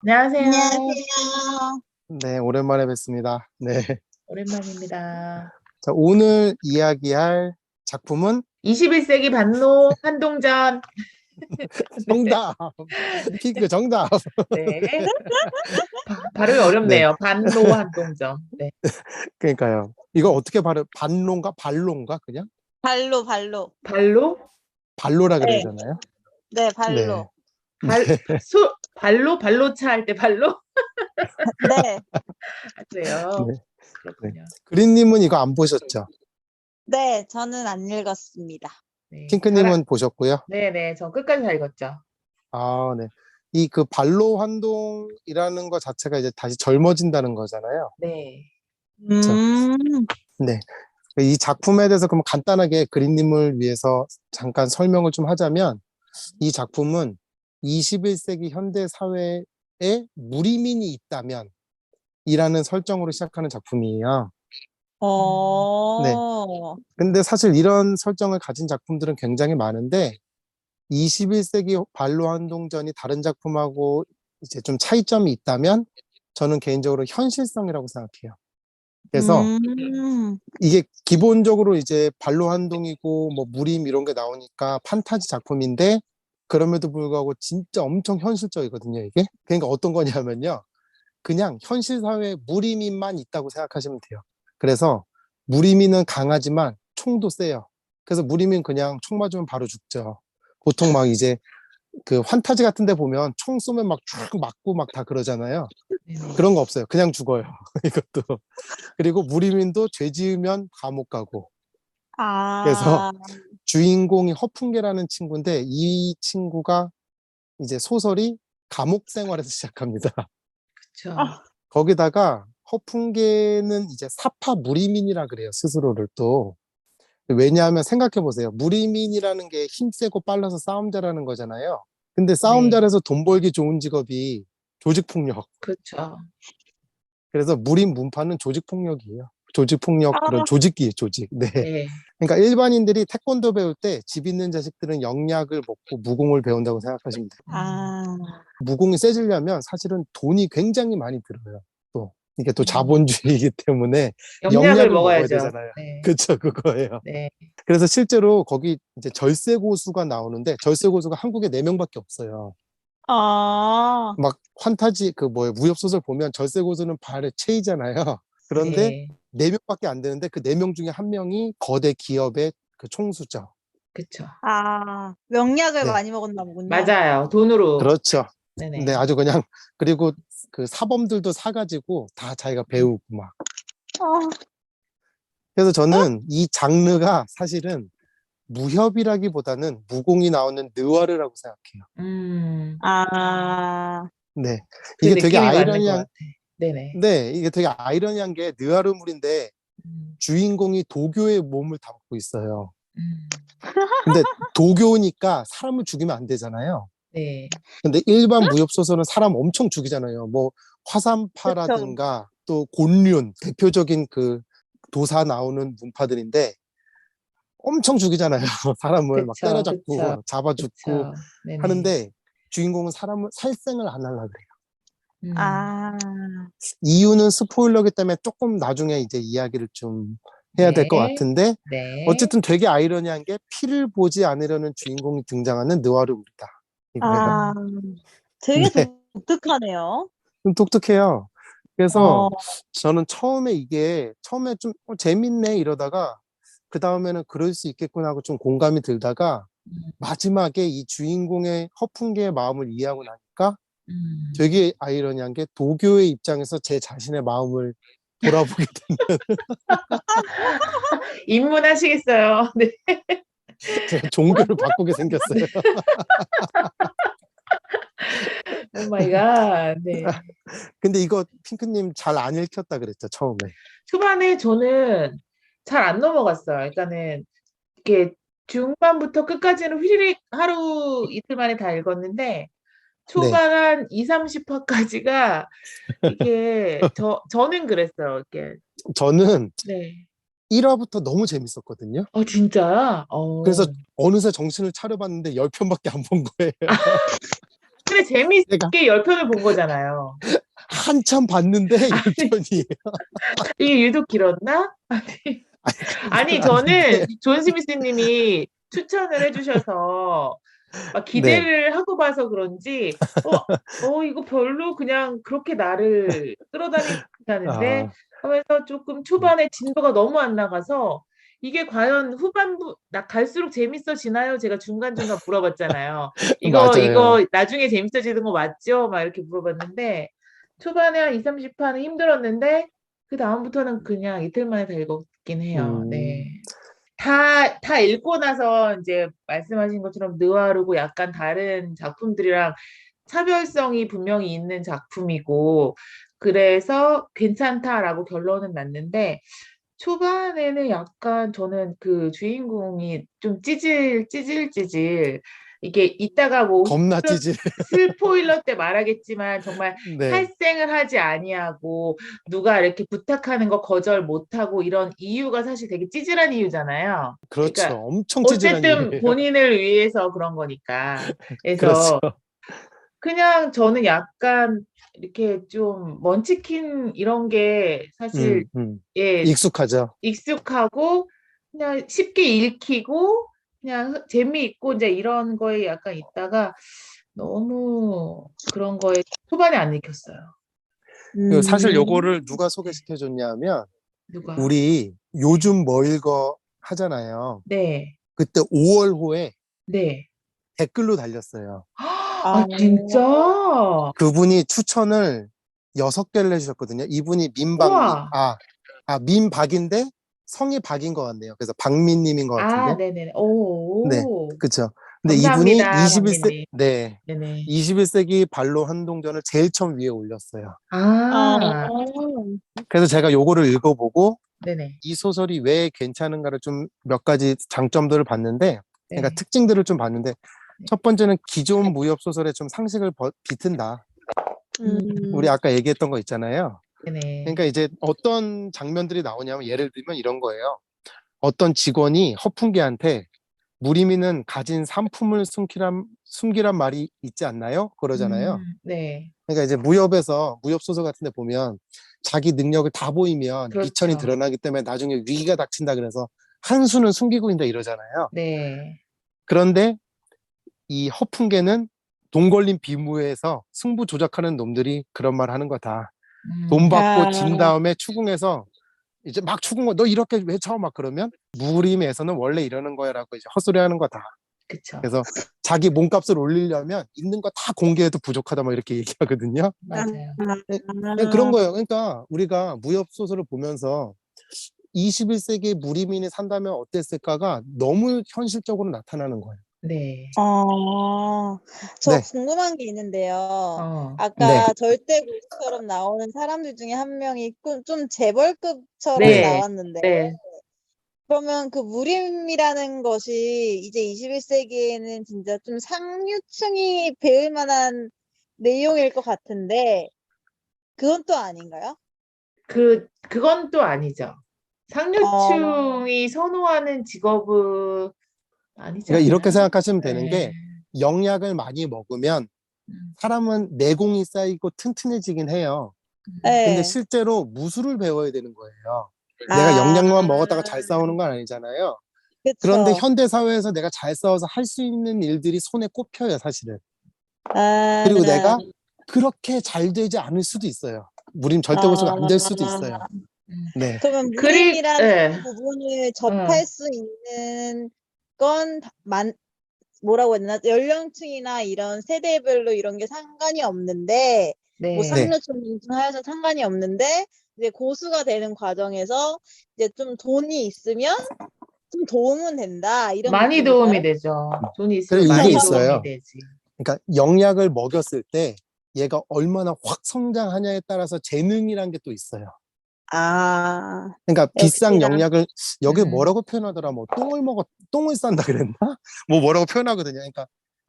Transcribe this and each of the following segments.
안녕하세요. 안녕하세요. 네, 오랜만에 뵙습니다. 네. 오랜만입니다. 자, 오늘 이야기할 작품은 21세기 반로 한동전. 정답! 핑크 정답! 네. 발음이 네, 어렵네요. 반로 한동전. 네. 그러니까요. 이거 어떻게 반론가? 발론가? 그냥? 발로. 발로? 발로라 그래야 네, 되나요? 네, 네. 발로. 발로차 할 때 발로? 네, 아, 그래요. 네. 네. 그렇군요. 그린님은 이거 안 보셨죠? 네, 저는 안 읽었습니다. 네. 핑크님은 보셨고요. 네네. 저 끝까지 다 읽었죠. 아, 네. 이 그 발로 환동이라는 거 자체가 이제 다시 젊어진다는 거잖아요. 네. 그렇죠? 음, 네. 이 작품에 대해서 그럼 간단하게 그린님을 위해서 잠깐 설명을 좀 하자면, 이 작품은 21세기 현대 사회에 무리민이 있다면 이라는 설정으로 시작하는 작품이에요. 네. 근데 사실 이런 설정을 가진 작품들은 굉장히 많은데 21세기 발로 한동전이 다른 작품하고 이제 좀 차이점이 있다면 저는 개인적으로 현실성이라고 생각해요. 그래서 이게 기본적으로 이제 발로 한동이고 뭐 무림 이런 게 나오니까 판타지 작품인데 그럼에도 불구하고 진짜 엄청 현실적이거든요, 이게. 그러니까 어떤 거냐면요. 그냥 현실 사회에 무리민만 있다고 생각하시면 돼요. 그래서 무리민은 강하지만 총도 세요. 그래서 무리민 그냥 총 맞으면 바로 죽죠. 보통 막 이제 그 환타지 같은 데 보면 총 쏘면 막 쭉 맞고 막 다 그러잖아요. 네네. 그런 거 없어요. 그냥 죽어요. 이것도. 그리고 무리민도 죄 지으면 감옥 가고. 그래서 주인공이 허풍계라는 친구인데 이 친구가 이제 소설이 감옥 생활에서 시작합니다. 그쵸. 거기다가 허풍계는 이제 사파 무리민이라 그래요, 스스로를 또. 왜냐하면 생각해 보세요. 무리민이라는 게 힘세고 빨라서 싸움 잘하는 거잖아요. 근데 싸움 네. 잘해서 돈 벌기 좋은 직업이 조직폭력. 그쵸. 그래서 무림 문파는 조직폭력이에요. 조직폭력 그런 조직이에요, 조직. 네. 네. 그러니까 일반인들이 태권도 배울 때 집 있는 자식들은 영약을 먹고 무공을 배운다고 생각하시면 돼요. 무공이 세지려면 사실은 돈이 굉장히 많이 들어요. 또 이게 또 자본주의이기 때문에 영약을 영약을 먹어야 먹어야죠. 되잖아요. 네. 그쵸, 그거예요. 네. 그래서 실제로 거기 이제 절세고수가 나오는데 절세고수가 한국에 4명밖에 없어요. 막 환타지 그 뭐예요, 무협소설 보면 절세고수는 발에 체이잖아요. 그런데 네. 4명밖에 안 되는데 그 4명 중에 1명이 거대 기업의 그 총수죠. 그쵸. 명약을 네. 많이 먹었나 보군요. 맞아요. 돈으로. 그렇죠. 네네. 네, 아주 그냥 그리고 그 사범들도 사가지고 다 자기가 배우고 막. 그래서 저는 이 장르가 사실은 무협이라기보다는 무공이 나오는 느와르라고 생각해요. 네, 그 이게 되게 느낌이 맞는 것 아이러니한, 같아. 네네. 네, 이게 되게 아이러니한 게 느와르물인데 주인공이 도교의 몸을 담고 있어요. 근데 도교니까 사람을 죽이면 안 되잖아요. 네. 근데 일반 무협소설은 사람 엄청 죽이잖아요. 뭐 화산파라든가 또 곤륜, 대표적인 그 도사 나오는 문파들인데 엄청 죽이잖아요. 사람을 막 그쵸, 그쵸, 때려잡고 잡아 죽고 그쵸. 네네. 하는데 주인공은 사람을 살생을 안 하려고 그래요. 이유는 스포일러기 때문에 조금 나중에 이제 이야기를 좀 해야 될 것 네. 같은데 네. 어쨌든 되게 아이러니한 게 피를 보지 않으려는 주인공이 등장하는 느와르물이다. 이거예요. 되게 네. 독특하네요. 좀 독특해요. 그래서 저는 처음에 좀 재밌네 이러다가 그 다음에는 그럴 수 있겠구나 하고 좀 공감이 들다가 마지막에 이 주인공의 허풍계의 마음을 이해하고 나니까 되게 아이러니한 게 도교의 입장에서 제 자신의 마음을 돌아보게 되는 입문하시겠어요. 네. 제가 종교를 바꾸게 생겼어요. 오 마이 갓. 네. 근데 이거 핑크님 잘 안 읽혔다 그랬죠, 처음에. 초반에 저는 잘 안 넘어갔어요. 그러니까는 이렇게 중반부터 끝까지는 휘리릭 하루 이틀 만에 다 읽었는데 네. 초반 한 20-30화까지가 이게 저는 그랬어요. 이렇게. 저는 네. 1화부터 너무 재밌었거든요. 진짜요? 그래서 어느새 정신을 차려봤는데 10편밖에 안 본 거예요. 근데 내가 재밌게 10편을 본 거잖아요. 한참 봤는데 10편이에요. 이게 유독 길었나? 아니, 그건 아닌데. 저는 존 스미스 님이 추천을 해주셔서 막 네. 기대를 하고 봐서 그런지, 이거 별로 그냥 그렇게 나를 끌어다니는데 아, 하면서 조금 초반에 진도가 너무 안 나가서 이게 과연 후반부, 갈수록 재밌어지나요? 제가 중간중간 물어봤잖아요. 이거 맞아요. 나중에 재밌어지는 거 맞죠? 막 이렇게 물어봤는데, 초반에 한 2, 30판은 힘들었는데, 그 다음부터는 그냥 이틀 만에 다 읽었긴 해요. 네. 음, 다 읽고 나서 이제 말씀하신 것처럼 느와르고 약간 다른 작품들이랑 차별성이 분명히 있는 작품이고, 그래서 괜찮다라고 결론은 났는데, 초반에는 약간 저는 그 주인공이 좀 찌질, 이게 이따가 뭐 겁나 찌질. 스포일러 때 말하겠지만 정말 네. 살생을 하지 아니하고 누가 이렇게 부탁하는 거 거절 못하고 이런 이유가 사실 되게 찌질한 이유잖아요. 그렇죠. 그러니까 엄청 찌질한 어쨌든 이유예요. 본인을 위해서 그런 거니까. 그렇죠. 그래서 그냥 저는 약간 이렇게 좀 먼치킨 이런 게 사실 음, 음. 예, 익숙하죠. 익숙하고 그냥 쉽게 읽히고 그냥 재미있고 이제 이런 거에 약간 있다가 너무 그런 거에 초반에 안 읽혔어요. 그리고 사실 음. 요거를 누가 소개시켜 줬냐면, 누가? 우리 요즘 뭐 읽어 하잖아요. 네, 그때 5월호에 네. 댓글로 달렸어요. 아, 진짜? 그분이 추천을 6개를 해주셨거든요. 이분이 우와. 민박인데 성이 박인 것 같네요. 그래서 박민님인 것 같은데. 네네네. 네, 오, 그쵸. 근데 이분이 감사합니다, 박민님. 네, 네네. 21세기 발로 한동전을 제일 처음 위에 올렸어요. 아, 아, 그래서 제가 요거를 읽어보고 네네. 이 소설이 왜 괜찮은가를 좀 몇 가지 장점들을 봤는데, 그러니까 네. 특징들을 좀 봤는데, 네. 첫 번째는 기존 무협 소설에 좀 상식을 비튼다. 우리 음, 아까 얘기했던 거 있잖아요. 네네. 그러니까 이제 어떤 장면들이 나오냐면, 예를 들면 이런 거예요. 어떤 직원이 허풍기한테 무리미는 가진 상품을 숨기란 말이 있지 않나요? 그러잖아요. 네. 그러니까 이제 무협 소설 같은 데 보면 자기 능력을 다 보이면 미천이 그렇죠. 드러나기 때문에 나중에 위기가 닥친다 그래서 한 수는 숨기고 있다 이러잖아요. 네. 그런데 이 허풍계는 돈 걸린 비무에서 승부 조작하는 놈들이 그런 말 하는 거다. 돈 받고 아, 진 다음에 추궁해서 이제 막 추궁, 너 이렇게 외쳐 막 그러면 무림에서는 원래 이러는 거야라고 이제 헛소리 하는 거다. 그쵸. 그래서 자기 몸값을 올리려면 있는 거 다 공개해도 부족하다 뭐 이렇게 얘기하거든요. 맞아요. 그런 거예요. 그러니까 우리가 무협 소설을 보면서 21세기에 무리민이 산다면 어땠을까가 너무 현실적으로 나타나는 거예요. 네. 저 네, 궁금한 게 있는데요. 네, 아까 절대고수처럼 나오는 사람들 중에 한 명이 좀 재벌급처럼 네. 네. 나왔는데, 네. 그러면 그 무림이라는 것이 이제 21세기에는 진짜 좀 상류층이 배울 만한 내용일 것 같은데, 그건 또 아닌가요? 그건 또 아니죠. 어, 상류층이 선호하는 직업은 아니지 그러니까 이렇게 않나요? 생각하시면 되는 네. 게 영약을 많이 먹으면 음, 사람은 내공이 쌓이고 튼튼해지긴 해요. 근데 네. 실제로 무술을 배워야 되는 거예요. 내가 아, 영양만 먹었다가 잘 싸우는 건 아니잖아요. 그런데 그쵸. 현대 사회에서 내가 잘 싸워서 할 수 있는 일들이 손에 꼽혀요, 사실은. 아, 그리고 내가 그렇게 잘 되지 않을 수도 있어요. 무림 절대 고수가 안 될 수도 아, 있어요. 음. 네. 그러면 그리, 무림이라는 예, 부분을 어, 접할 수 있는 건 뭐라고 해야 되나? 연령층이나 이런 세대별로 이런 게 상관이 없는데, 뭐 네. 네. 상류층, 중층 하여서 상관이 없는데, 이제 고수가 되는 과정에서 이제 좀 돈이 있으면 좀 도움은 된다. 이런 많이 느낌일까요? 도움이 되죠. 돈이 있으면 그리고 이게 많이 도움이 있어요. 되지. 그러니까 영약을 먹였을 때 얘가 얼마나 확 성장하냐에 따라서 재능이란 게 또 있어요. 아, 그러니까 비싼 역시나. 영약을 여기 음, 뭐라고 표현하더라? 뭐 똥을 싼다 그랬나? 뭐 뭐라고 표현하거든요. 그러니까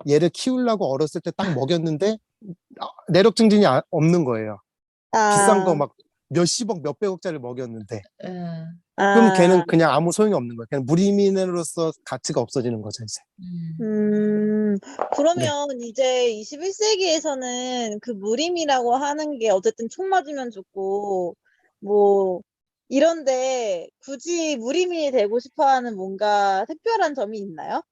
얘를 키우려고 어렸을 때 딱 먹였는데 내력 증진이 없는 거예요. 비싼 거 아, 막 몇십억, 몇백억짜리 먹였는데. 음. 그럼 걔는 아, 그냥 아무 소용이 없는 거예요. 그냥 무리민으로서 가치가 없어지는 거죠, 이제. 음, 네. 그러면 이제 21세기에서는 그 무림이라고 하는 게 어쨌든 총 맞으면 죽고, 뭐, 이런데 굳이 무림이 되고 싶어 하는 뭔가 특별한 점이 있나요?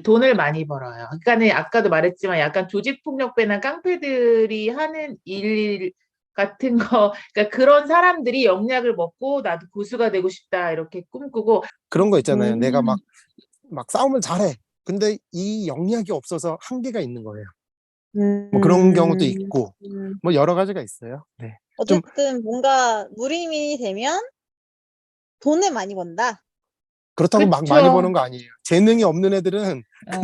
돈을 많이 벌어요. 그러니까는 아까도 말했지만 약간 조직폭력배나 깡패들이 하는 일 같은 거, 그러니까 그런 사람들이 영약을 먹고 나도 고수가 되고 싶다 이렇게 꿈꾸고, 그런 거 있잖아요. 내가 음, 막 싸움을 잘해. 근데 이 영역이 없어서 한계가 있는 거예요. 뭐 그런 경우도 음, 있고, 뭐 여러 가지가 있어요. 네. 좀, 어쨌든 뭔가 무림이 되면 돈을 많이 번다. 그렇다고 막 많이 그렇죠. 버는 거 아니에요. 재능이 없는 애들은 어.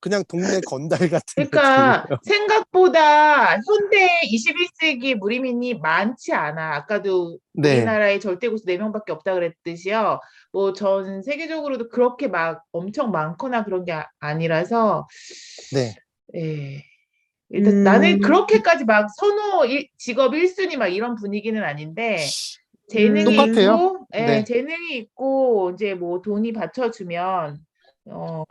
그냥 동네 건달 같은 애들이에요. 그러니까 생각보다 현대 21세기 무리민이 많지 않아. 아까도 네, 우리나라에 절대고수 4명밖에 없다 그랬듯이요. 뭐 전 세계적으로도 그렇게 막 엄청 많거나 그런 게 아니라서 네. 예. 일단 나는 음, 그렇게까지 막 직업 1순위 막 이런 분위기는 아닌데 재능이 똑같아요. 있고 예, 네, 재능이 있고 이제 뭐 돈이 받쳐주면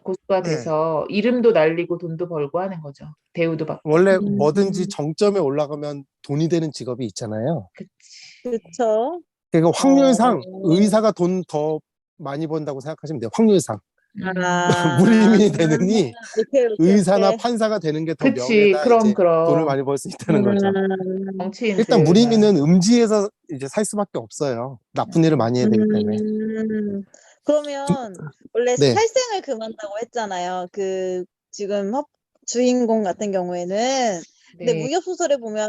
고수가 네. 돼서 이름도 날리고 돈도 벌고 하는 거죠. 대우도 받고. 원래 뭐든지 음, 정점에 올라가면 돈이 되는 직업이 있잖아요. 그치. 그쵸. 그러니까 어, 확률상 의사가 돈 더 많이 번다고 생각하시면 돼요. 확률상. 아, 무리민이 되느니 오케이, 오케이, 의사나 오케이. 판사가 되는 게 더 그치. 명예나 그럼 이제 돈을 그럼 많이 벌 수 있다는 거죠. 음, 일단 정치인들만. 무리민은 음지에서 이제 살 수밖에 없어요. 나쁜 일을 많이 해야 되기 때문에. 그러면 원래 네, 살생을 금한다고 했잖아요. 그 지금 주인공 같은 경우에는. 근데 네. 무협 소설에 보면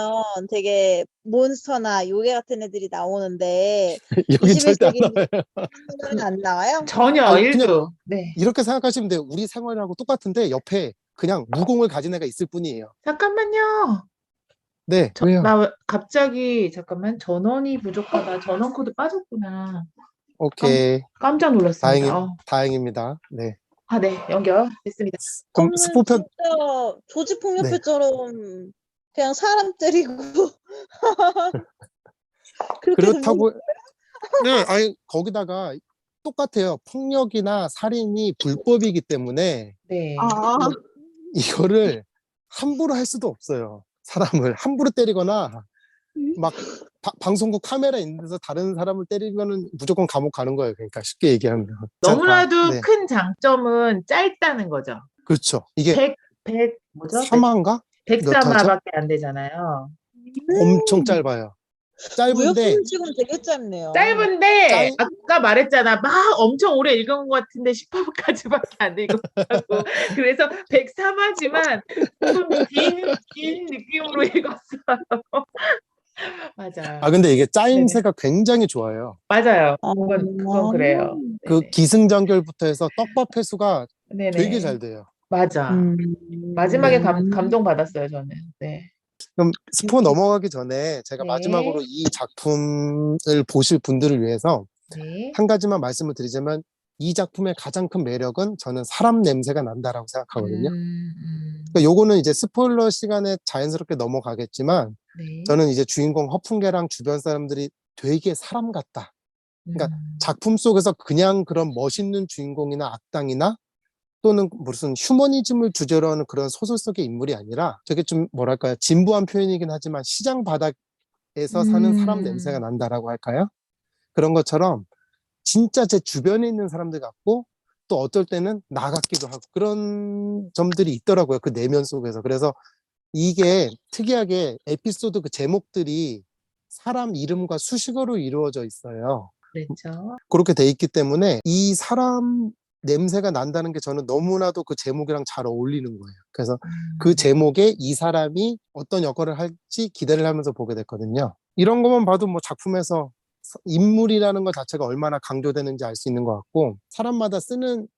되게 몬스터나 요괴 같은 애들이 나오는데 여긴 절대 안 21세기 나와요. 는 안 나와요? 전혀 그냥 일도. 네. 이렇게 생각하시면 돼요. 우리 생활하고 똑같은데 옆에 그냥 무공을 가진 애가 있을 뿐이에요. 잠깐만요. 네, 왜요? 나 갑자기 잠깐만 전원이 부족하다. 전원 코드 빠졌구나. 깜, 오케이. 깜짝 놀랐습니다. 다행입니다. 네. 아, 네. 연결됐습니다. 그럼 저는 스포편, 진짜 조직 네. 폭력배처럼 그냥 사람 때리고 그렇게 되는 그렇다고, 네, 아니, 거기다가 똑같아요. 폭력이나 살인이 불법이기 때문에 네. 아, 이거를 함부로 할 수도 없어요. 사람을 함부로 때리거나 막 방송국 카메라 있는 데서 다른 사람을 때리면은 무조건 감옥 가는 거예요. 그러니까 쉽게 얘기하면. 자, 너무나도 네. 큰 장점은 짧다는 거죠. 그렇죠. 이게 100, 뭐죠? 3화인가? 몇 화죠? 103화밖에 안 되잖아요. 엄청 짧아요. 짧은데, 무협소설 치고는 되게 짧네요. 짧은데 짧, 아까 말했잖아. 막 엄청 오래 읽은 것 같은데 10화까지밖에 안 읽었다고. 그래서 103화지만 조금 긴 느낌으로 읽었어요. 맞아요. 근데 이게 네네. 짜임새가 굉장히 좋아요. 맞아요. 아, 그건 그래요. 그 네네. 기승전결부터 해서 떡밥 회수가 되게 네네. 잘 돼요. 맞아. 음, 마지막에 감동 받았어요, 저는. 네. 그럼 스포 넘어가기 전에 제가 마지막으로 네. 이 작품을 보실 분들을 위해서 네. 한 가지만 말씀을 드리자면 이 작품의 가장 큰 매력은 저는 사람 냄새가 난다라고 생각하거든요. 그러니까 요거는 이제 스포일러 시간에 자연스럽게 넘어가겠지만 네. 저는 이제 주인공 허풍계랑 주변 사람들이 되게 사람 같다. 그러니까 음, 작품 속에서 그냥 그런 멋있는 주인공이나 악당이나 또는 무슨 휴머니즘을 주제로 하는 그런 소설 속의 인물이 아니라 되게 좀 뭐랄까요 진부한 표현이긴 하지만 시장 바닥에서 사는 사람 냄새가 음, 난다라고 할까요? 그런 것처럼 진짜 제 주변에 있는 사람들 같고 또 어떨 때는 나 같기도 하고 그런 점들이 있더라고요. 그 내면 속에서. 그래서 이게 특이하게 에피소드 그 제목들이 사람 이름과 수식어로 이루어져 있어요. 그렇죠. 그렇게 돼 있기 때문에 이 사람 냄새가 난다는 게 저는 너무나도 그 제목이랑 잘 어울리는 거예요. 그래서 그 음, 제목에 이 사람이 어떤 역할을 할지 기대를 하면서 보게 됐거든요. 이런 것만 봐도 뭐 작품에서 인물이라는 것 자체가 얼마나 강조되는지 알 수 있는 것 같고 사람마다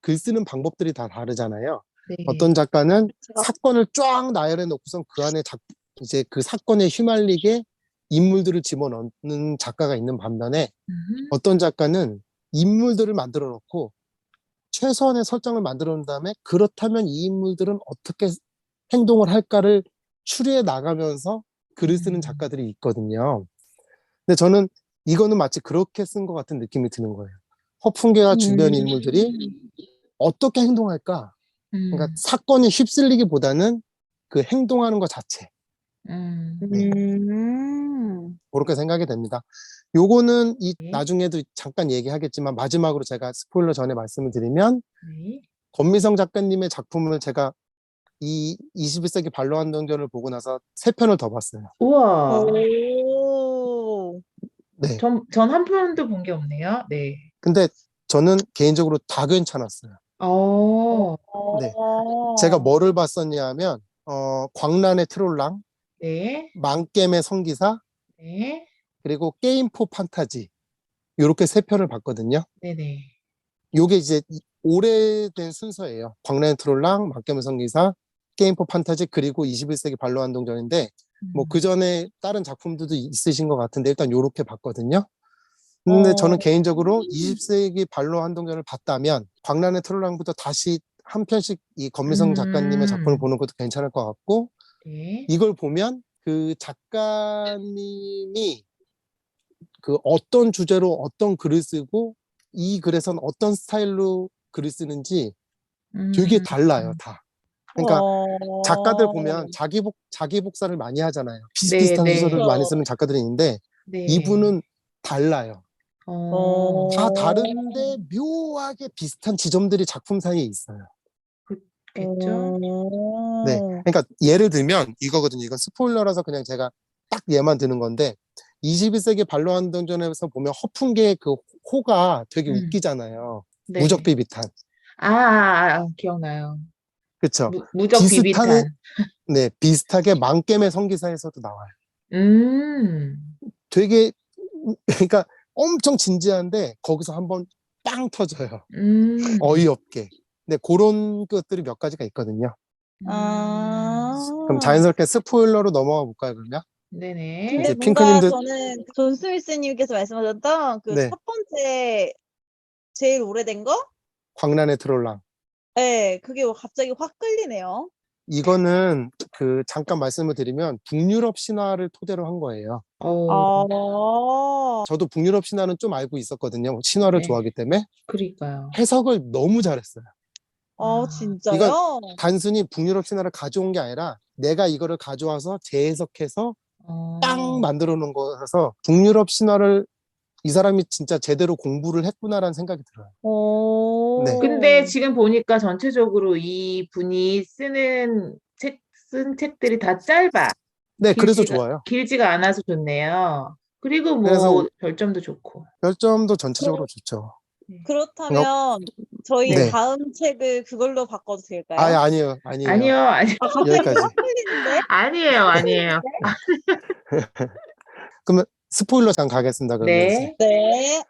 글 쓰는 방법들이 다 다르잖아요. 어떤 네. 작가는 제가 사건을 쫙 나열해 놓고선 그 안에 이제 그 사건에 휘말리게 인물들을 집어넣는 작가가 있는 반면에 음, 어떤 작가는 인물들을 만들어 놓고 최소한의 설정을 만들어 놓은 다음에 그렇다면 이 인물들은 어떻게 행동을 할까를 추리해 나가면서 글을 쓰는 음, 작가들이 있거든요. 근데 저는 이거는 마치 그렇게 쓴 것 같은 느낌이 드는 거예요. 허풍계와 주변 인물들이 어떻게 행동할까? 그러니까 사건이 휩쓸리기보다는 그 행동하는 것 자체. 네. 그렇게 생각이 됩니다. 요거는 네. 나중에도 잠깐 얘기하겠지만 마지막으로 제가 스포일러 전에 말씀을 드리면 네. 권미성 작가님의 작품을 제가 이 21세기 반로한동전을 보고 나서 3편을 더 봤어요. 우와. 오. 네. 전 한 편도 본 게 없네요. 네. 근데 저는 개인적으로 다 괜찮았어요. 네. 제가 뭐를 봤었냐 하면 광란의 트롤랑, 네. 망겜의 성기사, 네. 그리고 게임포 판타지 요렇게 3편을 봤거든요. 네네. 요게 이제 오래된 순서예요. 광란의 트롤랑, 망겜의 성기사, 게임포 판타지, 그리고 21세기 반로한동전인데 뭐 그 전에 다른 작품들도 있으신 것 같은데 일단 요렇게 봤거든요. 근데 저는 개인적으로 20세기 반로한동전을 봤다면 광란의 트롤랑부터 다시 한 편씩 이 권미성 작가님의 작품을 보는 것도 괜찮을 것 같고, 네. 이걸 보면 그 작가님이 그 어떤 주제로 어떤 글을 쓰고 이 글에선 어떤 스타일로 글을 쓰는지 되게 달라요, 다. 그러니까 작가들 보면 자기 복사를 많이 하잖아요. 네, 비슷비슷한 네. 소설을 많이 쓰는 작가들이 있는데 네. 이분은 달라요. 다 다른데 묘하게 비슷한 지점들이 작품 사이에 있어요. 그렇겠죠? 네. 그러니까 예를 들면 이거거든요. 이건 스포일러라서 그냥 제가 딱 예만 드는 건데 21세기 반로한동전에서 보면 허풍계의 그 호가 되게 웃기잖아요. 네. 무적비비탄. 기억나요. 그쵸? 무적 비비탄. 네, 비슷하게 망겜의 성기사에서도 나와요. 음. 되게 그러니까 엄청 진지한데 거기서 한번 빵 터져요. 음. 어이없게. 네, 그런 것들이 몇 가지가 있거든요. 그럼 아. 자연스럽게 스포일러로 넘어가 볼까요, 그러면? 네네. 근데 이제 뭔가 핑크님도 저는 존 스미스님께서 말씀하셨던 그 네, 첫 번째 제일 오래된 거? 광란의 트롤랑. 네, 그게 갑자기 확 끌리네요. 이거는 그 잠깐 말씀을 드리면 북유럽 신화를 토대로 한 거예요. 아. 저도 북유럽 신화는 좀 알고 있었거든요. 신화를 네. 좋아하기 때문에 그러니까요. 해석을 너무 잘했어요. 아, 이건 진짜요? 단순히 북유럽 신화를 가져온 게 아니라 내가 이거를 가져와서 재해석해서 딱 만들어 놓은 거라서 북유럽 신화를 이 사람이 진짜 제대로 공부를 했구나라는 생각이 들어요. 네. 근데 지금 보니까 전체적으로 이 분이 쓴 책들이 다 짧아. 네, 그래서 좋아요. 길지가 않아서 좋네요. 그리고 그래서 뭐 별점도 좋고. 별점도 전체적으로 좋죠. 네. 그렇다면 저희 네. 다음 책을 그걸로 바꿔도 될까요? 아니에요. 아니요, 아니요. 갑자기 여기까지. 확 끌리는데? 아니에요, 아니에요. 그러면 스포일러 잠 가겠습니다. 그러면 이제. 네. 네.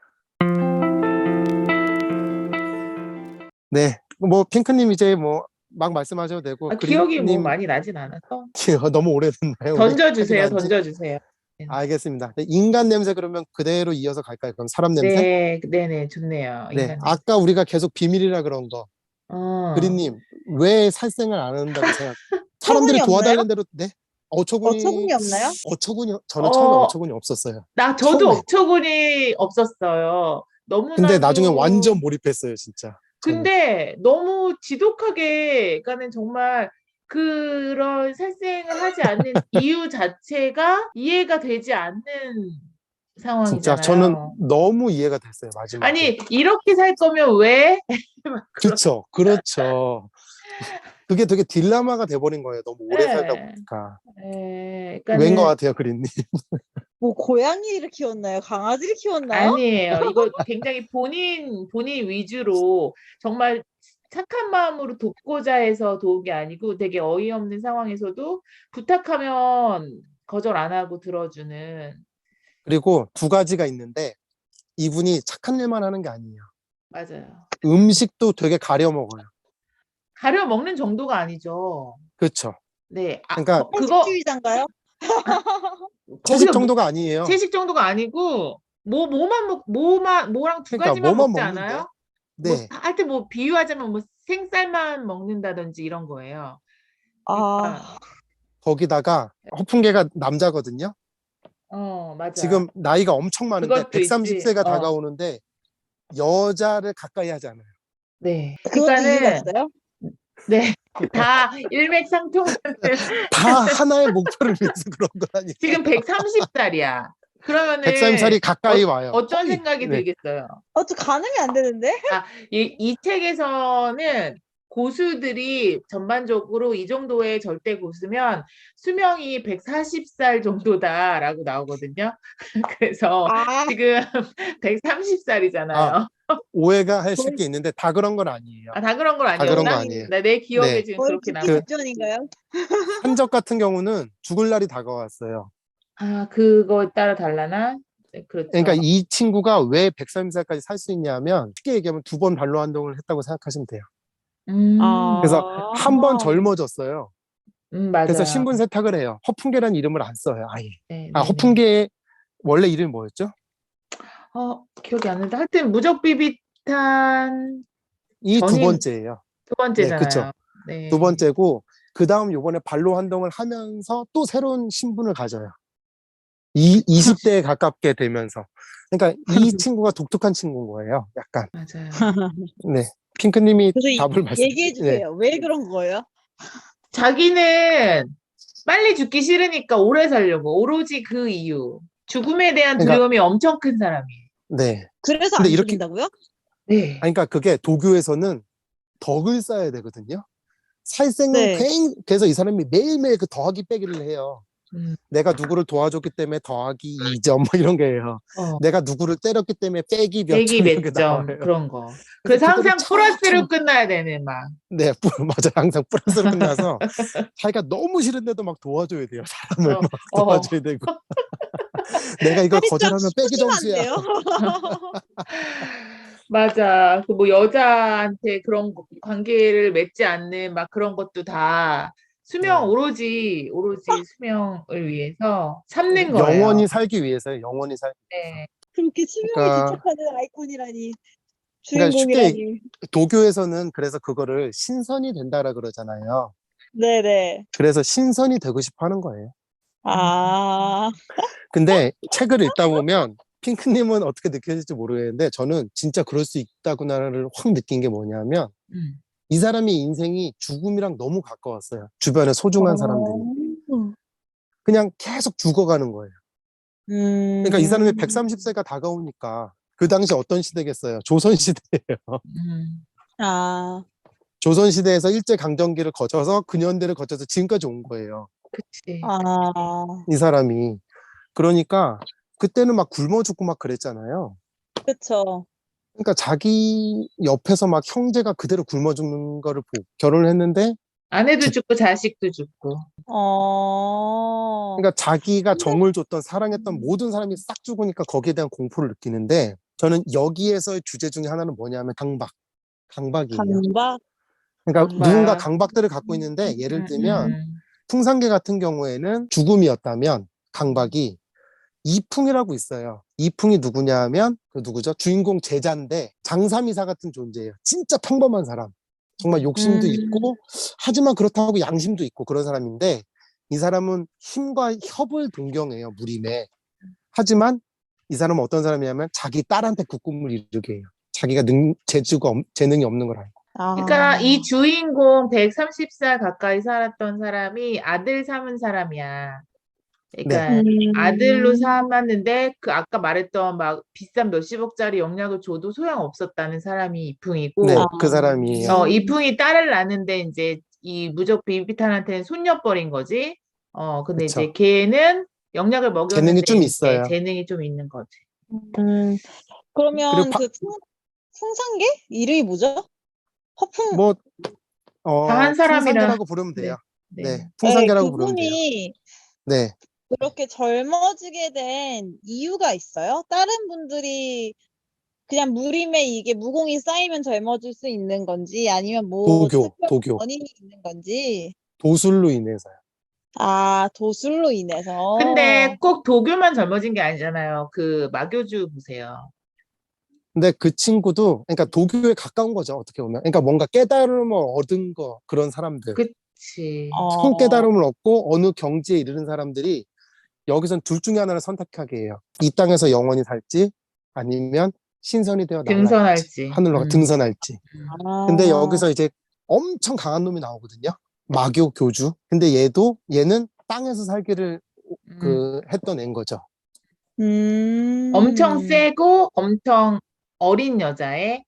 네. 뭐 핑크님 이제 뭐 막 말씀하셔도 되고 기억이 뭐 그린님 많이 나진 않아서. 너무 오래됐나요? 우리 하기로 던져주세요, 한 지? 던져주세요. 알겠습니다. 네, 인간 냄새 그러면 그대로 이어서 갈까요? 그럼 사람 냄새? 네, 네네, 좋네요. 네. 인간. 아까 우리가 계속 비밀이라 그런 거. 그린님 왜 살생을 안 한다고 생각? 사람들이 어처구니 없나요? 도와달라는 대로 네. 어처구니 없나요? 저는 처음에 어, 어처구니 없었어요. 저도 처음에. 어처구니 없었어요. 근데 나중에 너무나도. 완전 몰입했어요, 진짜. 저는. 근데 너무 지독하게, 그러니까는 정말 그런 살생을 하지 않는 이유 자체가 이해가 되지 않는 진짜 저는 상황이잖아요. 너무 이해가 됐어요, 마지막에. 아니, 이렇게 살 거면 왜? 막 그렇죠. 그렇죠. 그게 되게 딜레마가 돼버린 거예요. 너무 오래 살다 네. 보니까. 네, 왠 것 그러니까는 같아요, 그린님? 뭐 고양이를 키웠나요? 강아지를 키웠나요? 아니에요. 이거 굉장히 본인 위주로 정말 착한 마음으로 돕고자 해서 도운 게 아니고 되게 어이없는 상황에서도 부탁하면 거절 안 하고 들어주는. 그리고 두 가지가 있는데 이분이 착한 일만 하는 게 아니에요. 맞아요. 음식도 되게 가려 먹어요. 가려 먹는 정도가 아니죠. 그렇죠. 네. 그러니까 그거 채식주의자인가요? 채식 거기서 정도가 아니에요. 채식 정도가 아니고 뭐랑 두 그러니까 가지만 뭐만 먹지 먹는데. 않아요? 네. 하여튼 뭐 비유하자면 뭐 생쌀만 먹는다든지 이런 거예요. 그러니까 아, 거기다가 허풍계가 남자거든요. 맞아. 지금 나이가 엄청 많은데 그것도 있지. 130세가 다가오는데 여자를 가까이 하지 않아요. 네. 그것도 이유가 그러니까는 있어요? 네. 다 일맥상통하는 다 하나의 목표를 위해서 그런 거 아니에요. 지금 130살이야. 그러면은 130살이 가까이 와요. 어떤 거의. 생각이 네. 들겠어요? 저 가늠이 안 되는데? 이 책에서는 고수들이 전반적으로 이 정도의 절대 고수면 수명이 140살 정도다라고 나오거든요. 그래서 아, 지금 130살이잖아요. 오해가 하실 게 있는데 다 그런 건 아니에요. 다 그런 건 다 그런 거 아니었나? 아니에요. 내 기억에 네. 지금 거의 그렇게 죽기 남아. 직전인가요? 한적 같은 경우는 죽을 날이 다가왔어요. 그거에 따라 달라나? 네, 그렇죠. 그러니까 이 친구가 왜 130살까지 살 수 있냐면 쉽게 얘기하면 2번 반로 운동을 했다고 생각하시면 돼요. 그래서 한 번 젊어졌어요. 그래서 맞아요. 신분 세탁을 해요. 허풍계라는 이름을 안 써요. 아예. 네, 허풍계의 원래 이름이 뭐였죠? 기억이 안 나는데 하여튼 무적비비탄 이 두 전임 번째예요. 두 번째잖아요. 그쵸. 네. 두 번째고 그 다음 요번에 반로 활동을 하면서 또 새로운 신분을 가져요. 20대에 가깝게 되면서. 그러니까 이 친구가 독특한 친구인 거예요. 약간. 맞아요. 네. 핑크님이 그래서 답을 얘기해 네. 주세요. 왜 그런 거예요? 자기는 빨리 죽기 싫으니까 오래 살려고 오로지 그 이유. 죽음에 대한 그러니까 두려움이 엄청 큰 사람이에요. 네. 그래서 근데 안 이렇게 죽인다고요? 네. 그러니까 그게 도교에서는 덕을 쌓아야 되거든요. 살생은 네. 그래서 이 사람이 매일매일 그 더하기 빼기를 해요. 음, 내가 누구를 도와줬기 때문에 더하기 2점 뭐 이런 게요. 어, 내가 누구를 때렸기 때문에 빼기 몇 빼기 점 이런 게 몇 점 나와요. 그런 거. 그래서 그래서 그거를 항상 플러스로 끝나야 되는 막. 네, 맞아. 항상 플러스로 끝나서 자기가 너무 싫은데도 막 도와줘야 돼요. 사람을 어, 막 어. 도와줘야 되고. 내가 이걸 살이 좀 거절하면 빼기 점수야. 푸짐한데요? 맞아. 그 뭐 여자한테 그런 관계를 맺지 않는 막 그런 것도 다 수명 네. 오로지 수명을 위해서 참는 거예요. 영원히 살기 위해서요. 영원히 살기 위해서. 네. 그렇게 수명에 그러니까, 집착하는 아이콘이라니. 그러니까 쉽게 주인공이라니. 도교에서는 그래서 그거를 신선이 된다라 그러잖아요. 네네. 그래서 신선이 되고 싶어 하는 거예요. 아, 근데 책을 읽다 보면 핑크님은 어떻게 느껴질지 모르겠는데 저는 진짜 그럴 수 있다구나를 확 느낀 게 뭐냐면 음. 이 사람의 인생이 죽음이랑 너무 가까웠어요. 주변에 소중한 사람들이. 그냥 계속 죽어가는 거예요. 그러니까 이 사람이 130세가 다가오니까 그 당시 어떤 시대겠어요? 조선시대예요. 음. 아, 조선시대에서 일제강점기를 거쳐서 근현대를 거쳐서 지금까지 온 거예요. 그치. 아, 이 사람이. 그러니까 그때는 막 굶어 죽고 막 그랬잖아요. 그쵸. 그러니까 자기 옆에서 막 형제가 그대로 굶어 죽는 거를 보고 결혼을 했는데 아내도 죽고 자식도 죽고. 그러니까 자기가 근데- 정을 줬던 사랑했던 모든 사람이 싹 죽으니까 거기에 대한 공포를 느끼는데 저는 여기에서의 주제 중에 하나는 뭐냐면 강박이에요. 강박? 그러니까 강박. 누군가 강박들을 갖고 있는데 예를 들면 풍산계 같은 경우에는 죽음이었다면 강박이 이풍이라고 있어요. 이풍이 누구냐 하면 그 누구죠? 주인공 제자인데 장삼이사 같은 존재예요. 진짜 평범한 사람. 정말 욕심도 있고 하지만 그렇다고 양심도 있고 그런 사람인데 이 사람은 힘과 협을 동경해요. 무림에. 하지만 이 사람은 어떤 사람이냐면 자기 딸한테 국꿈을 이루게 해요. 자기가 재능이 없는 걸 알고. 그러니까 이 주인공 130살 가까이 살았던 사람이 아들 삼은 사람이야. 그러니까 네. 아들로 삼았는데 그 아까 말했던 막 비싼 몇십억짜리 영약을 줘도 소용 없었다는 사람이 이풍이고 네, 그 사람이에요. 이풍이 딸을 낳는데 이제 이 무적 비비탄한테는 손녀뻘인 거지. 근데 그쵸. 이제 걔는 영약을 먹였는데 재능이 좀 이제 있어요. 재능이 좀 있는 거지. 그러면 그리고 풍산계? 이름이 뭐죠? 허풍, 뭐 다 한 사람이라. 풍산계라고 부르면 네. 돼요. 네. 네, 풍산계라고 부르면 돼요. 그분이 네. 그렇게 젊어지게 된 이유가 있어요? 다른 분들이 그냥 무림에 이게 무공이 쌓이면 젊어질 수 있는 건지 아니면 뭐 특별한 도교. 원인이 있는 건지. 도술로 인해서요. 아, 도술로 인해서. 근데 꼭 도교만 젊어진 게 아니잖아요. 그 마교주 보세요. 근데 그 친구도 그러니까 도교에 가까운 거죠. 어떻게 보면. 그러니까 뭔가 깨달음을 얻은 거 그런 사람들. 그치. 성 깨달음을 얻고 어느 경지에 이르는 사람들이 여기선 둘 중에 하나를 선택하게 해요. 이 땅에서 영원히 살지 아니면 신선이 되어 날아갈지 등선할지. 하늘로 등선할지. 근데 아, 여기서 이제 엄청 강한 놈이 나오거든요. 마교 교주. 근데 얘는 땅에서 살기를 음. 했던 애인 거죠. 엄청 세고 엄청 어린 여자의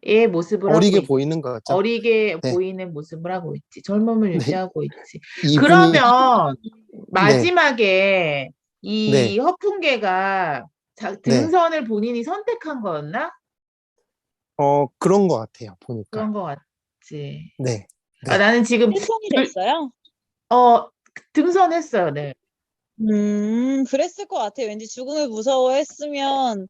의 모습을 하고 어리게 있지. 보이는 거죠. 어리게 네. 보이는 모습을 하고 있지. 젊음을 네. 유지하고 있지. 이분이 그러면 네. 마지막에 이 네. 허풍계가 네. 등선을 본인이 선택한 거였나? 그런 것 같아요. 보니까. 그런 거 같지. 네. 아, 네. 나는 지금 신선이 둘- 됐어요? 등선했어요. 네. 그랬을 것 같아요. 왠지 죽음을 무서워했으면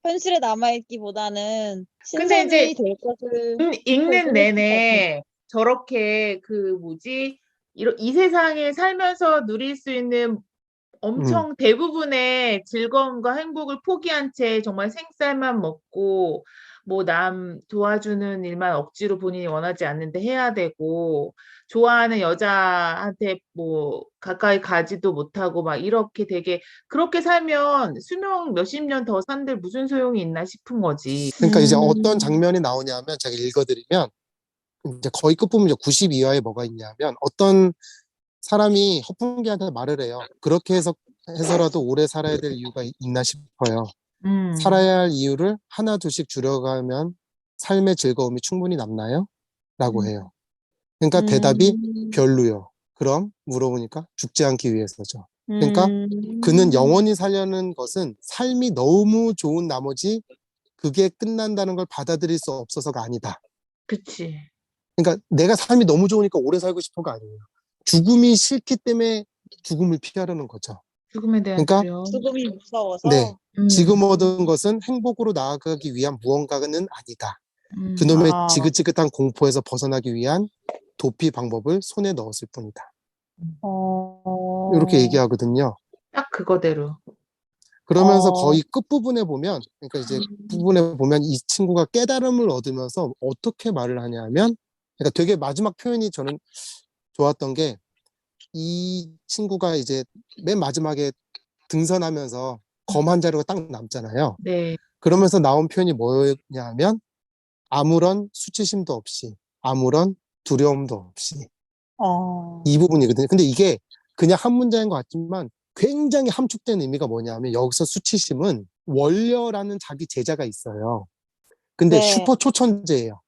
현실에 남아있기보다는 근데 이제 신선이 될 것을 읽는 결심했을 것 같아요. 내내 저렇게 이 세상에 살면서 누릴 수 있는 음, 엄청 대부분의 즐거움과 행복을 포기한 채 정말 생쌀만 먹고 뭐 남 도와주는 일만 억지로 본인이 원하지 않는데 해야 되고 좋아하는 여자한테 뭐 가까이 가지도 못하고 막 이렇게 되게 그렇게 살면 수명 몇십 년 더 산들 무슨 소용이 있나 싶은 거지. 그러니까 이제 어떤 음, 장면이 나오냐면 제가 읽어드리면 이제 거의 끝부분 이제 92화에 뭐가 있냐면 어떤 사람이 허풍기한테 말을 해요. 그렇게 해서라도 오래 살아야 될 이유가 있나 싶어요. 음, 살아야 할 이유를 하나 둘씩 줄여가면 삶의 즐거움이 충분히 남나요? 라고 음, 해요. 그러니까 대답이 음, 별로요. 그럼 물어보니까 죽지 않기 위해서죠. 그러니까 그는 음, 영원히 살려는 것은 삶이 너무 좋은 나머지 그게 끝난다는 걸 받아들일 수 없어서가 아니다. 그치. 그러니까 내가 삶이 너무 좋으니까 오래 살고 싶어가 아니에요. 죽음이 싫기 때문에 죽음을 피하려는 거죠. 죽음에 대한 그러니까 두려움. 죽음이 네, 무서워서. 지금 음, 얻은 것은 행복으로 나아가기 위한 무언가는 아니다. 그놈의 아, 지긋지긋한 공포에서 벗어나기 위한 도피 방법을 손에 넣었을 뿐이다. 이렇게 어, 얘기하거든요. 딱 그거대로. 그러면서 어, 거의 끝부분에 보면, 그러니까 이제 부분에 보면 이 친구가 깨달음을 얻으면서 어떻게 말을 하냐면, 그러니까 되게 마지막 표현이 저는 좋았던 게, 이 친구가 이제 맨 마지막에 등선하면서 검 한 자루가 딱 남잖아요. 네. 그러면서 나온 표현이 뭐냐면, 아무런 수치심도 없이, 아무런 두려움도 없이. 어, 이 부분이거든요. 근데 이게 그냥 한 문장인 것 같지만 굉장히 함축된 의미가 뭐냐면 여기서 수치심은 원려라는 자기 제자가 있어요. 근데 네, 슈퍼 초천재예요.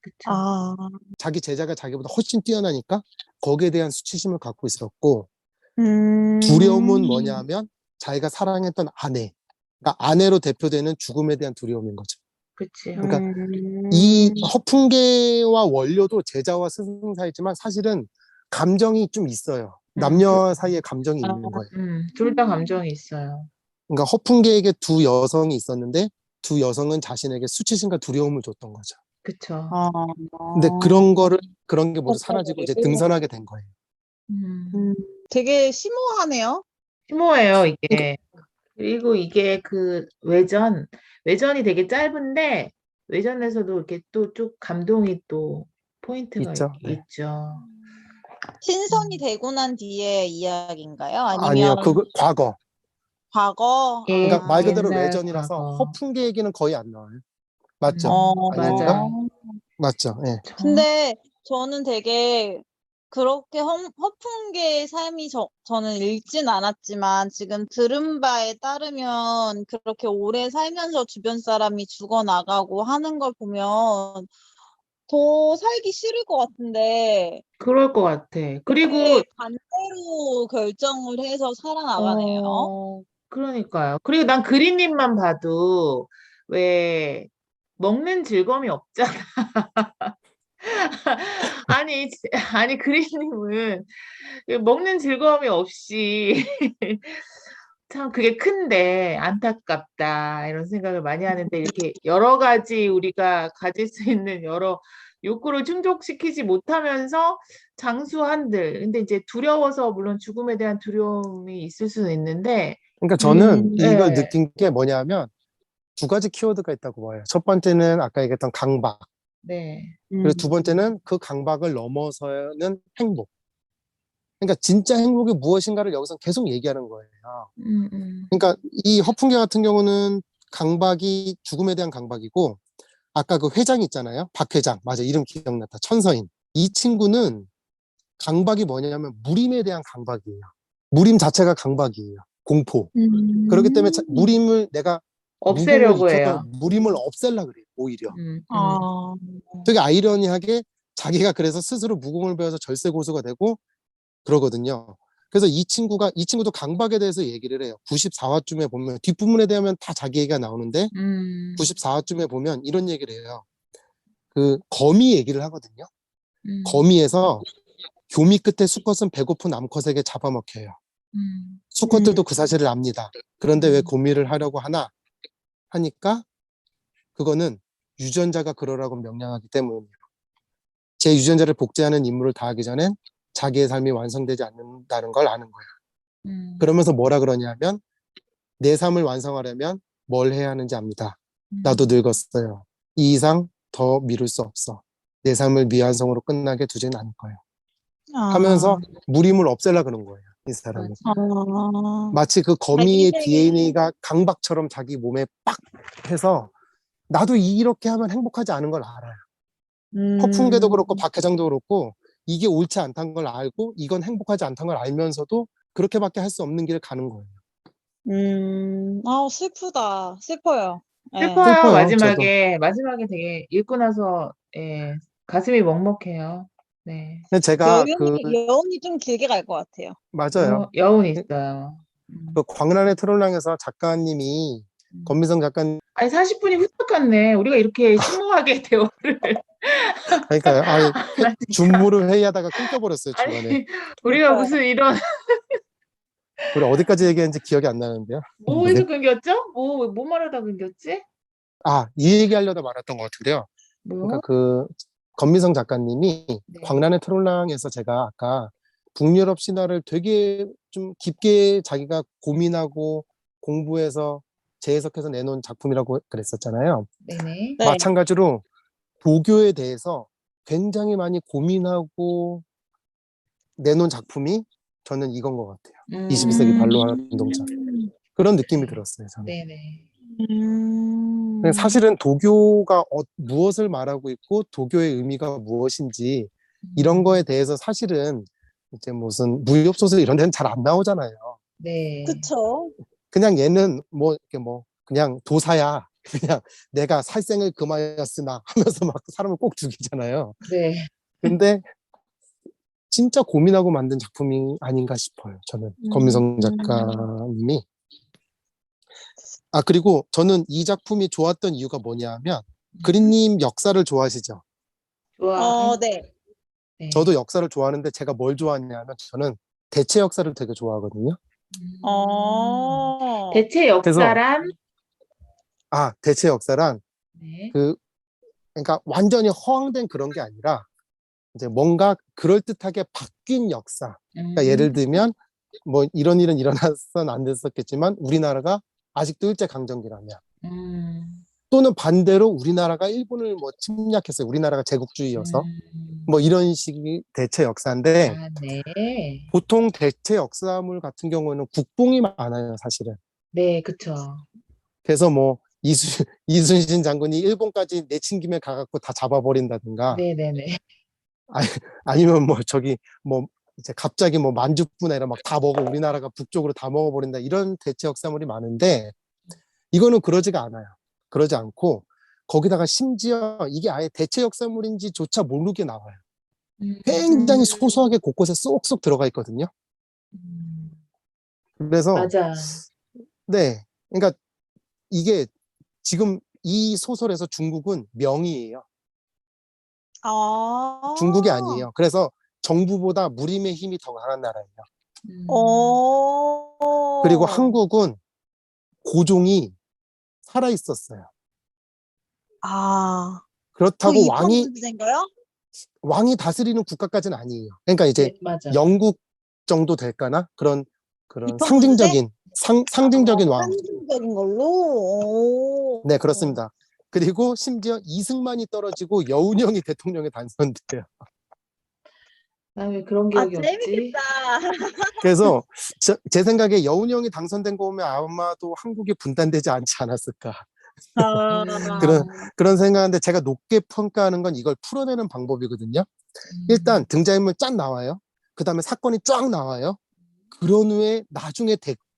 그쵸. 아, 자기 제자가 자기보다 훨씬 뛰어나니까 거기에 대한 수치심을 갖고 있었고 두려움은 음, 뭐냐면 자기가 사랑했던 아내, 그러니까 아내로 대표되는 죽음에 대한 두려움인 거죠. 그치. 그러니까 이 음, 허풍계와 원료도 제자와 스승 사이지만 사실은 감정이 좀 있어요. 둘, 남녀 사이에 감정이 아, 있는 거예요. 둘 다 감정이 있어요. 그러니까 허풍계에게 두 여성이 있었는데 두 여성은 자신에게 수치심과 두려움을 줬던 거죠. 그쵸. 아, 근데 그런 게 모두 사라지고 이제 등산하게 된 거예요. 음, 되게 심오하네요. 심오해요, 그러니까 이게. 그리고 이게 외전이 되게 짧은데, 외전에서도 이렇게 또 쭉 감동이 또 포인트가 있죠. 네. 있죠. 신선이 음. 되고 난 뒤의 이야기인가요? 아니요, 아니면 과거. 과거? 예, 그러니까 말 아, 그대로 옛날 외전이라서 과거. 허풍계 얘기는 거의 안 나와요. 맞죠? 아닌가? 맞아요. 어, 맞죠? 예. 정, 근데 저는 되게 그렇게 허풍계의 삶이 저는 읽진 않았지만 지금 들은 바에 따르면 그렇게 오래 살면서 주변 사람이 죽어나가고 하는 걸 보면 더 살기 싫을 것 같은데 그럴 것 같아. 그리고 되게 반대로 결정을 해서 살아나가네요. 그러니까요. 그리고 난 그린님만 봐도 왜 먹는 즐거움이 없잖아. 아니, 아니, 그린님은 먹는 즐거움이 없이 참 그게 큰데 안타깝다 이런 생각을 많이 하는데 이렇게 여러 가지 우리가 가질 수 있는 여러 욕구를 충족시키지 못하면서 장수한들 근데 이제 두려워서 물론 죽음에 대한 두려움이 있을 수는 있는데 그러니까 저는 음, 이걸 예, 느낀 게 뭐냐면 두 가지 키워드가 있다고 봐요. 첫 번째는 아까 얘기했던 강박. 네, 그리고 음, 두 번째는 그 강박을 넘어서는 행복. 그러니까 진짜 행복이 무엇인가를 여기서 계속 얘기하는 거예요. 음. 그러니까 이 허풍계 같은 경우는 강박이 죽음에 대한 강박이고, 아까 그 회장 있잖아요. 박 회장. 맞아. 이름 기억났다. 천서인. 이 친구는 강박이 뭐냐면 무림에 대한 강박이에요. 무림 자체가 강박이에요. 공포. 그렇기 때문에 무림을 내가 무공을 없애려고 익혀서 해요. 무림을 없앨라 그래요. 오히려. 아, 되게 아이러니하게 자기가 그래서 스스로 무공을 배워서 절세 고수가 되고 그러거든요. 그래서 이 친구도 강박에 대해서 얘기를 해요. 94화쯤에 보면 뒷부분에 대하면 다 자기 얘기가 나오는데 음. 94화쯤에 보면 이런 얘기를 해요. 그 거미 얘기를 하거든요. 음. 거미에서 교미 끝에 수컷은 배고픈 암컷에게 잡아먹혀요. 수컷들도 그 사실을 압니다. 그런데 왜 고미를 하려고 하나 하니까 그거는 유전자가 그러라고 명령하기 때문이에요. 제 유전자를 복제하는 임무를 다하기 전엔 자기의 삶이 완성되지 않는다는 걸 아는 거예요. 그러면서 뭐라 그러냐면 내 삶을 완성하려면 뭘 해야 하는지 압니다. 나도 늙었어요. 이 이상 더 미룰 수 없어. 내 삶을 미완성으로 끝나게 두지는 않을 거예요. 하면서 무림을 없애려 그런 거예요. 이 사람은. 마치 그 거미의 DNA가 강박처럼 자기 몸에 빡 해서 나도 이렇게 하면 행복하지 않은 걸 알아요. 허풍계도 그렇고 박 회장도 그렇고 이게 옳지 않다는 걸 알고 이건 행복하지 않다는 걸 알면서도 그렇게밖에 할 수 없는 길을 가는 거예요. 슬프다. 슬퍼요. 예. 슬퍼요. 슬퍼요, 마지막에 되게 읽고 나서 예, 가슴이 먹먹해요. 네. 근데 제가 여운이 좀 길게 갈 것 같아요. 맞아요. 여운 있어요. 그 광란의 트롤랑에서 작가님이 권미성 작가님 아니 40분이 훌쩍 갔네. 우리가 이렇게 심오하게 대화를 그러니까요. 아니 나 진짜 준무를 회의하다가 끊겨버렸어요 중간에. 아니 우리가 무슨 이런 우리 어디까지 얘기했는지 기억이 안 나는데요. 뭐에서 끊겼죠? 뭐 말하다 끊겼지? 이 얘기하려다 말았던 것 같은데요. 뭐? 그러니까 그 권미성 작가님이 네. 광란의 트롤랑에서 제가 아까 북유럽 신화를 되게 좀 깊게 자기가 고민하고 공부해서 재해석해서 내놓은 작품이라고 그랬었잖아요. 네네. 네. 마찬가지로 도교에 대해서 굉장히 많이 고민하고 내놓은 작품이 저는 이건 것 같아요. 21세기 발로하 운동자. 그런 느낌이 들었어요. 저는. 네네. 사실은 도교가 무엇을 말하고 있고 도교의 의미가 무엇인지 이런 거에 대해서 사실은 이제 무슨 무협소설 이런 데는 잘 안 나오잖아요. 네. 그쵸. 그냥 얘는 그냥 도사야. 그냥 내가 살생을 금하였으나 하면서 막 사람을 꼭 죽이잖아요. 네. 근데 진짜 고민하고 만든 작품이 아닌가 싶어요. 저는 권미성 작가님이. 그리고 저는 이 작품이 좋았던 이유가 뭐냐면 그린님 역사를 좋아하시죠? 좋아. 네. 네. 저도 역사를 좋아하는데 제가 뭘 좋아하냐면 저는 대체 역사를 되게 좋아하거든요. 대체 역사란 대체 역사란 네. 그러니까 완전히 허황된 그런 게 아니라 이제 뭔가 그럴듯하게 바뀐 역사. 그러니까 예를 들면 뭐 이런 일은 일어났선 안 됐었겠지만 우리나라가 아직도 일제강점기라면 또는 반대로 우리나라가 일본을 뭐 침략했어요. 우리나라가 제국주의여서 뭐 이런 식의 대체 역사인데 네. 보통 대체 역사물 같은 경우는 국뽕이 많아요, 사실은. 네, 그쵸. 그래서 뭐 이순신 장군이 일본까지 내친김에 가갖고 다 잡아버린다든가 네네네. 아니면 뭐 이제 갑자기 뭐 만주뿐 아니라 막 다 먹어 우리나라가 북쪽으로 다 먹어버린다 이런 대체 역사물이 많은데 이거는 그러지가 않아요. 그러지 않고 거기다가 심지어 이게 아예 대체 역사물인지조차 모르게 나와요. 굉장히 소소하게 곳곳에 쏙쏙 들어가 있거든요. 그래서 맞아. 네, 그러니까 이게 지금 이 소설에서 중국은 명이에요. 중국이 아니에요. 그래서 정부보다 무림의 힘이 더 강한 나라예요. 그리고 한국은 고종이 살아 있었어요. 그렇다고 왕이 다스리는 국가까지는 아니에요. 그러니까 이제 네, 맞아. 영국 정도 될까나 그런 상징적인 왕. 상징적인 걸로. 네, 그렇습니다. 그리고 심지어 이승만이 떨어지고 여운형이 대통령에 당선돼요. 난 왜 그런 아, 기억이 없지? 재밌겠다. 그래서 제 생각에 여운이 형이 당선된 거 보면 아마도 한국이 분단되지 않지 않았을까. 아, 그런, 음, 그런 생각인데 제가 높게 평가하는 건 이걸 풀어내는 방법이거든요. 일단 등장인물 쫙 나와요. 그 다음에 사건이 쫙 나와요. 그런 후에 나중에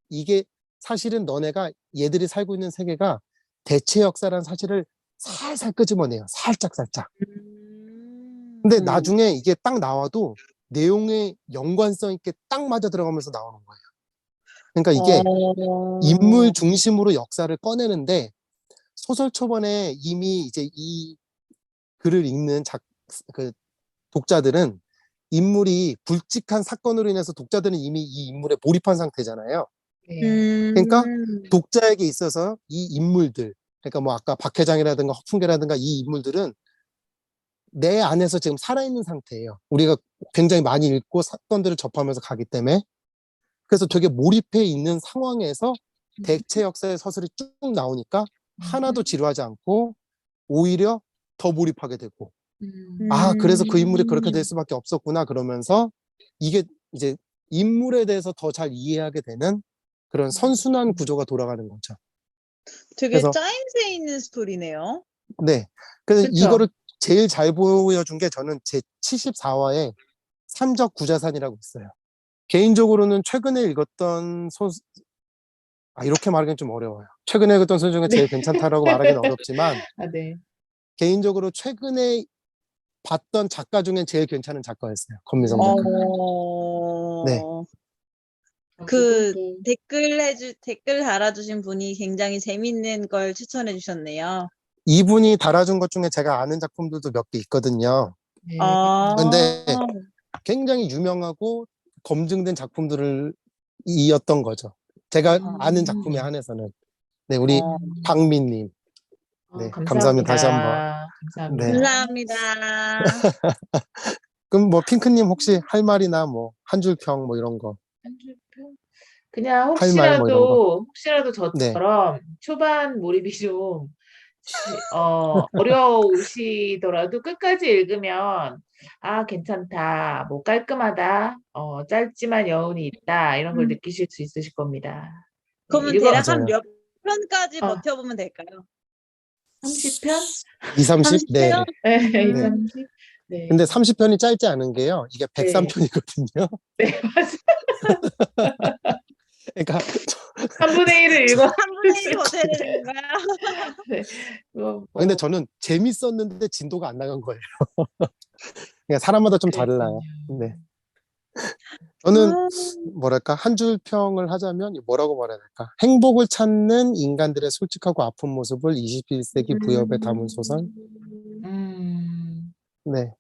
이게 사실은 너네가 얘들이 살고 있는 세계가 대체 역사라는 사실을 살살 끄집어내요. 살짝. 근데 음. 나중에 이게 딱 나와도 내용의 연관성 있게 딱 맞아 들어가면서 나오는 거예요. 그러니까 이게 인물 중심으로 역사를 꺼내는데 소설 초반에 이미 이제 이 글을 읽는 그 독자들은 인물이 굵직한 사건으로 인해서 독자들은 이미 이 인물에 몰입한 상태잖아요. 네. 그러니까 음. 독자에게 있어서 이 인물들, 그러니까 뭐 아까 박 회장이라든가 허풍계라든가 이 인물들은 내 안에서 지금 살아있는 상태예요. 우리가 굉장히 많이 읽고 사건들을 접하면서 가기 때문에. 그래서 되게 몰입해 있는 상황에서 대체 역사의 서술이 쭉 나오니까 하나도 지루하지 않고 오히려 더 몰입하게 되고, 아, 그래서 그 인물이 그렇게 될 수밖에 없었구나 그러면서 이게 이제 인물에 대해서 더 잘 이해하게 되는 그런 선순환 구조가 돌아가는 거죠. 되게 그래서 짜임새 있는 스토리네요. 네. 그래서 그쵸? 이거를 제일 잘 보여준 게 저는 제 74화에 산적 구자산이라고 있어요. 개인적으로는 최근에 읽었던 이렇게 말하기는 좀 어려워요. 최근에 읽었던 소설 중에 네. 제일 괜찮다라고 말하기는 어렵지만, 아, 네. 개인적으로 최근에 봤던 작가 중엔 제일 괜찮은 작가였어요. 권미성 작가. 네. 어, 그 그것도 댓글 달아주신 분이 굉장히 재밌는 걸 추천해 주셨네요. 이분이 달아준 것 중에 제가 아는 작품들도 몇 개 있거든요. 네. 아, 근데 굉장히 유명하고 검증된 작품들을 이었던 거죠. 제가 아는 작품에 한해서는. 네, 우리 어, 박민님. 네, 감사합니다. 다시 한번. 감사합니다. 감사합니다. 네. 감사합니다. 그럼 뭐 핑크님 혹시 할 말이나 뭐 한 줄 평 뭐 이런 거, 한 줄평? 그냥 할 말 뭐 이런 거. 혹시라도 네. 저처럼 초반 몰입이 좀 어려우시더라도 끝까지 읽으면 아, 괜찮다, 뭐 깔끔하다, 짧지만 여운이 있다 이런 걸 느끼실 수 있으실 겁니다. 네, 그러면 대략 한 맞아요. 몇 편까지 어, 버텨보면 될까요? 30편? 2, 30? 네. 30편? 네, 2, 네. 30? 네. 근데 30편이 짧지 않은 게요. 이게 네. 103편이거든요. 네, 맞아요. 그러니까 3분의 1을 읽어. 3분의 1이 버텨야 되는 건가요? 네. 그거 근데 뭐, 저는 재밌었는데 진도가 안 나간 거예요. 그냥 사람마다 좀 달라요. 그랬군요. 네. 저는 아, 뭐랄까 한 줄 평을 하자면 뭐라고 말해야 될까? 행복을 찾는 인간들의 솔직하고 아픈 모습을 21세기 무협에 담은 소설. 음, 네,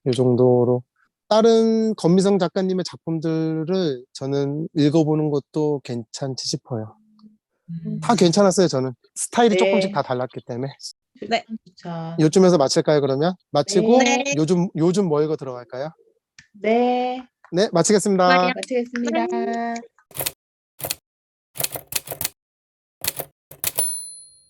이 정도로. 다른 권미성 작가님의 작품들을 저는 읽어보는 것도 괜찮지 싶어요. 다 음. 괜찮았어요, 저는. 스타일이 조금씩 네, 다 달랐기 때문에. 네. 추천. 요쯤에서 마칠까요, 그러면? 마치고 네, 네. 요즘 뭐 읽어 들어갈까요? 네, 네, 마치겠습니다. 마리아. 마치겠습니다.